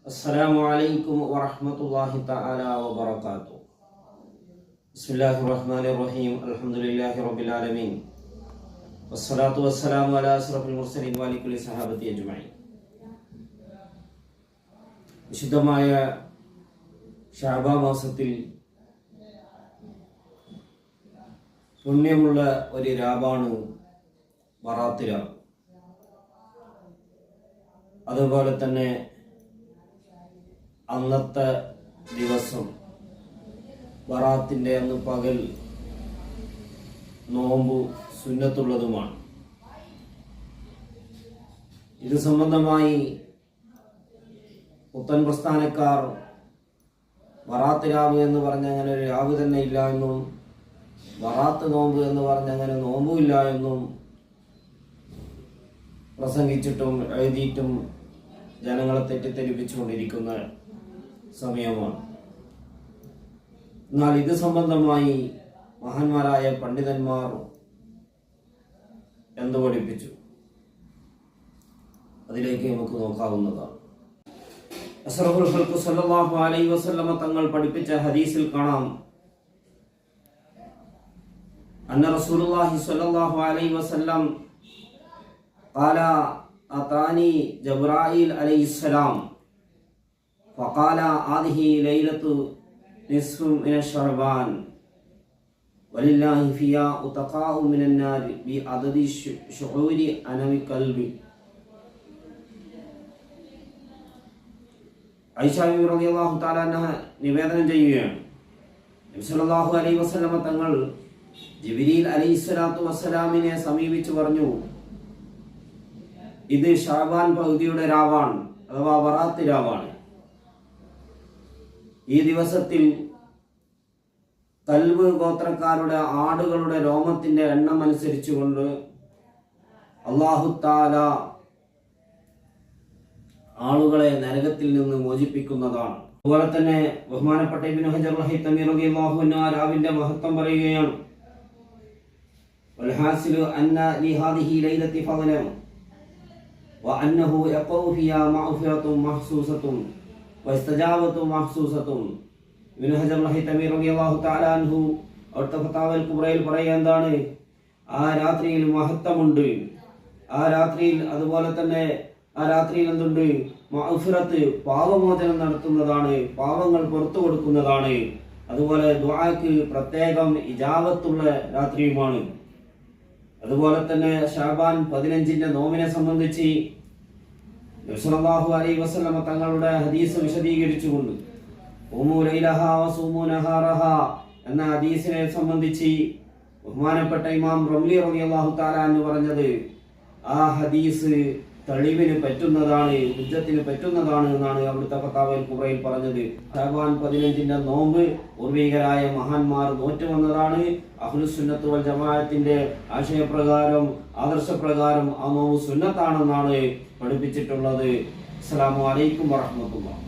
അസ്സലാമു അലൈക്കും വറഹ്മത്തുള്ളാഹി തആല വബറകാതുഹു. ബിസ്മില്ലാഹിർ റഹ്മാനിർ റഹീം. അൽഹംദുലില്ലാഹി റബ്ബിൽ ആലമീൻ. വസ്സലാത്തു വസ്സലാമു അലാ അശ്റഫിൽ മുർസലീൻ വഅലാ കുല്ലി സഹാബത്തി അജ്മഈൻ. വിശുദ്ധമായ ശഅബാൻ മാസത്തിൽ പുണ്യമുള്ള ഒരു രാവാണ് ബറാത്ത് രാവ്. അതുപോലെ തന്നെ അന്നത്തെ ദിവസം ബറാത്തിന്റെ അന്ന് പകൽ നോമ്പ് സുന്നത്തുള്ളതുമാണ്. ഇത് സംബന്ധമായി പുത്തൻ പ്രസ്ഥാനക്കാർ ബറാത്ത് രാവ് എന്ന് പറഞ്ഞ അങ്ങനെ ഒരു രാവ് തന്നെ ഇല്ല എന്നും ബറാത്ത് നോമ്പ് എന്ന് പറഞ്ഞ അങ്ങനെ നോമ്പുമില്ല എന്നും പ്രസംഗിച്ചിട്ടും എഴുതിയിട്ടും ജനങ്ങളെ തെറ്റിദ്ധരിപ്പിച്ചുകൊണ്ടിരിക്കുന്ന സമയമാണ്. എന്നാൽ ഇത് സംബന്ധമായി മഹാന്മാരായ പണ്ഡിതന്മാർ എന്ത് പഠിപ്പിച്ചു, അതിലേക്ക് നമുക്ക് നോക്കാവുന്നതാണ്. അഷ്റഫുൽ ഖൽഖ് സല്ലല്ലാഹു അലൈഹി വസല്ലമ തങ്ങൾ പഠിപ്പിച്ച ഹദീസിൽ കാണാം, അന്ന റസൂലുള്ളാഹി സ്വല്ലല്ലാഹു അലൈഹി വസല്ലം ഖാല അതാനി ജബ്രായിൽ അലൈഹിസ്സലാം ഫഖാല ആദിഹി ലൈലത്തു നിസ്ഫു മിന ശഅബാൻ വലില്ലാഹി ഫിയാ ഉതഖാഉ മിനൻ നാർ ബി അദദി ശുഊരി അനവി ഖൽബി. ആയിഷ റളിയല്ലാഹു തആല അൻഹ നിവേദനം ചെയ്യുകയാണ്, നബി സല്ലല്ലാഹു അലൈഹി വസല്ലമ തങ്ങൾ ജിബ്രീൽ അലൈഹിസ്സലാത്തു വസ്സലാമിനെ സമീപിച്ചു പറഞ്ഞു, ഇത് ശഅബാൻ പകുതിയുടെ രാവാണ്, അഥവാ ബറാത്ത് രാവാണ്. ഈ ദിവസത്തിൽ കൽബ് ഗോത്രക്കാരുടെ ആടുകളുടെ രോമത്തിന്റെ എണ്ണം അനുസരിച്ചുകൊണ്ട് അല്ലാഹു തആല ആളുകളെ നരകത്തിൽ നിന്ന് മോചിപ്പിക്കുന്നതാണ്. അതുപോലെ തന്നെ ബഹുമാനപ്പെട്ട ഇബ്നു ഹജർ റഹിമഹു റളിയല്ലാഹു അൻഹു രാവിന്റെ മഹത്വം പറയുകയാണ്, വൽഹാസിലു അന്ന ലിഹാദിഹി ലൈലത്തി ഫളൻ വഅന്നഹു യഖഉ ഫിഹാ മഗ്ഫിറത്തുൻ മഹ്സൂസത്തുൻ വസ്തജാബത്തുൻ മഹ്സൂസത്തുൻ. ഇബ്നു ഹജർ റളിയല്ലാഹു തആല അൻഹു അവിടുത്തെ ഫതാവൽ കുബ്രയിൽ പറയുക എന്താണ്, ആ രാത്രിയിൽ മഹത്വമുണ്ട്, ആ രാത്രിയിൽ അതുപോലെ തന്നെ ആ രാത്രിയിൽ എന്തുണ്ട്, മഗ്ഫിറത്ത് പാപമോചനം നടത്തുന്നതാണ്, പാവങ്ങൾ പുറത്തു കൊടുക്കുന്നതാണ്. അതുപോലെ ദുആക്ക് പ്രത്യേകം ഇജാബത്തുള്ള രാത്രിയുമാണ്. അതുപോലെ തന്നെ ശഅബാൻ 15 നോമിനെ സംബന്ധിച്ച് നബി സല്ലല്ലാഹു അലൈഹി വസല്ലമ തങ്ങളുടെ ഹദീസ് വിശദീകരിച്ചുകൊണ്ട് ഖൂമു ലൈലഹാ വസൂമു നഹാറഹാ എന്ന ഹദീസിനെ സംബന്ധിച്ച് ബഹുമാനപ്പെട്ട ഇമാം റംലി റളിയല്ലാഹു തആല എന്ന് പറഞ്ഞത്, ആ ഹദീസ് തെളിവിന് പറ്റുന്നതാണ്, ഹുജ്ജത്തിന് പറ്റുന്നതാണ് എന്നാണ് അവിടുത്തെ ഫതാവൽ കുബ്രയിൽ പറഞ്ഞത്. ശഅബാൻ 15 നോമ്പ് പൂർവികരായ മഹാന്മാർ നോറ്റു വന്നതാണ്. അഹ്ലുസ് സുന്നത്ത് വൽ ജമാഅത്തിന്റെ ആശയപ്രകാരം ആദർശപ്രകാരം ആ നോമ്പ് സുന്നത്താണെന്നാണ് പഠിപ്പിച്ചിട്ടുള്ളത്. അസ്സലാമു അലൈക്കും വറഹ്മത്തുള്ളാഹി.